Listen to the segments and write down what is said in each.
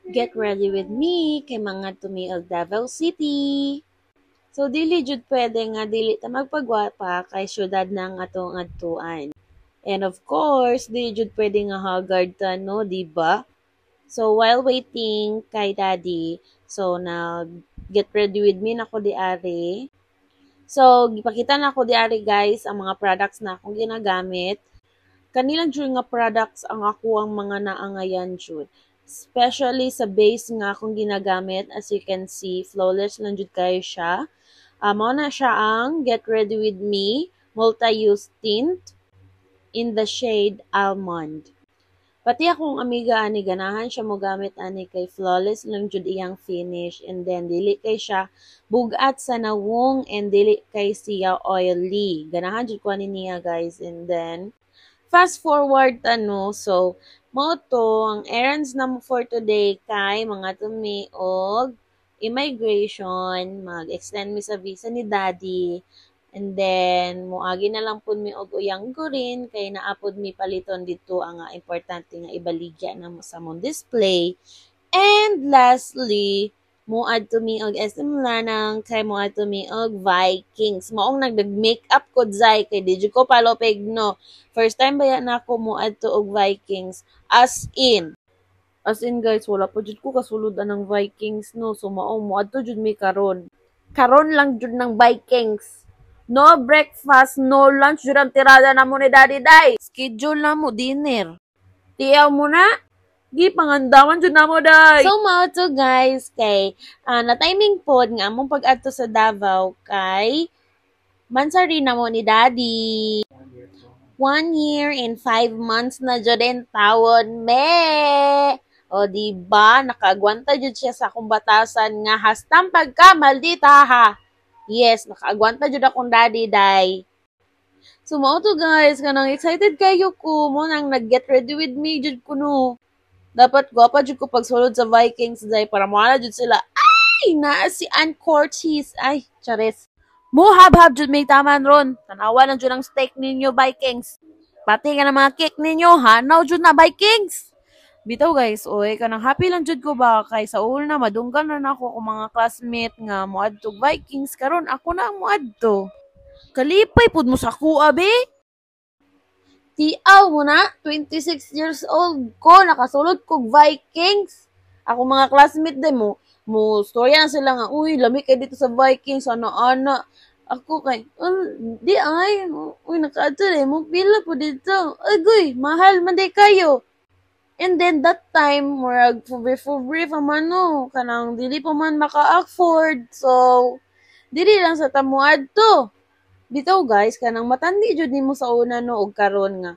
Get ready with me kay mga tumiog Davao City. So dili jud pwede nga dili ta magpagwapa kay syudad ng atong adtuan. And of course, dili jud pwede nga haggard ta no, di ba? So while waiting kay Daddy, so get ready with me na ko di ari. So gipakita na ko di ari guys ang mga products na akong ginagamit. Kanilang jud nga products ang ako ang mga naangayan jud. Especially sa base nga akong ginagamit, as you can see, flawless lang jud kayo siya. Mao na siya ang Get Ready With Me Multi-Use Tint in the shade Almond. Pati akong amiga ani ganahan siya mo gamit ani kay flawless lang jud iyang finish, and then dili kay siya bugat sa nawong, and dili kay siya oily. Ganahan jud ko ani niya guys. And then fast forward so mo to ang errands na mo for today kay mga tumi og immigration, mag-extend mi sa visa ni Daddy, and then moagi na lang pud mi og uyang gurin kay naapod mi paliton dito ang importante nga ibaligya na mo sa mong display. And lastly, muad to mi og SM Lanang kay muad to mi og Vikings. Maong nagdag-makeup ko zay kay di ko palopeg no. First time baya na ako muad to og Vikings. As in guys, wala pa jud ko kasuludan ng Vikings no. So maong muad to jud mi karon. Karon lang jud ng Vikings. No breakfast, no lunch, jud ang tirada na mo ni Daddy Day. Schedule na mo dinner. Tiyaw mo na. Gi pangandaman jud namo day. So mao to guys kay na timing pod nga among pag-adto sa Davao kay mansari na mo ni Daddy. 1 year and 5 months na jud en tawon me. O di ba nakaagwanta jud siya sa akong batasan nga hastam pagka maldita ha. Yes, nakaagwanta jud akong Daddy day. So mao to guys, kanang excited kayo ko mo nang nag-get ready with me jud kuno. Dapat gwapa jud ko pagsulod sa Vikings day para moana jud sila. Ay, naa si Ann Cortez. Ay, chares. Muhab-hab jud may taman ron. Tanawa lang jud ang steak ninyo Vikings. Pati ka ng mga cake ninyo, hanaw jud na Vikings. Bitaw guys, oy, kanang happy lang jud ko ba kay sa una madunggan na nako ko mga classmate nga moadto Vikings karon ako na ang moadto. Kalipay pud mo sa kuha be. Tiaw mo na, 26 years old ko, nakasulod ko Vikings. Ako mga classmate din mo storya na sila nga, uy, lami kayo dito sa Vikings, ano-ano. Ako kay, di ay, uy, nakaadto mo, pila po dito. Agoy, mahal man di kayo. And then that time, murag fubre pa man no, kanang dili pa man maka-afford. So, dili lang sa tamuad to. Bitaw guys, kanang matandi jud nimo sa una no og karon nga.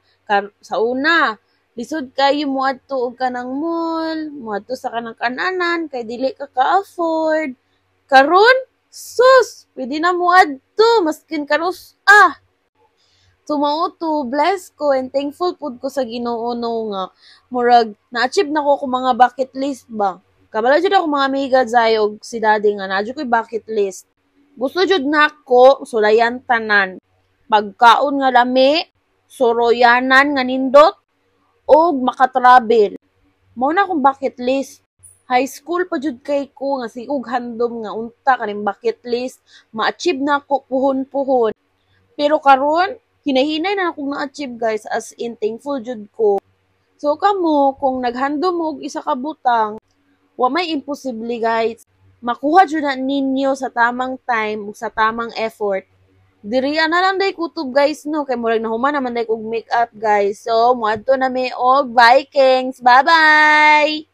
Sa una, lisod kayo moadto og kanang mall, moadto sa kanang kananan kay dili ka ka-afford. Karon, sus, pwede na moadto maskin karus So mao to, bless ko and thankful pud ko sa Ginoo no nga murag na-achieve na ko mga bucket list ba. Kabala jud ako mga amiga zay og si Daddy nga na ko'y bucket list. Gusto jud nako sulayan tanan. Pagkaon nga lami, soroyanan nga nindot, og makatravel. Mao na akong bucket list. High school pa jud kay ko nga sigug handom nga unta kaning bucket list, ma-achieve na ko puhon-puhon. Pero karon, hinahinay na akong na-achieve guys, as in thankful jud ko. So kamo kung naghandom og isa ka butang, wa may imposible guys. Makuha jud na ninyo sa tamang time ug sa tamang effort. Diri na lang day kutob guys no kay murag nahuman naman day kog makeup guys. So moadto na mi og Vikings. Bye-bye.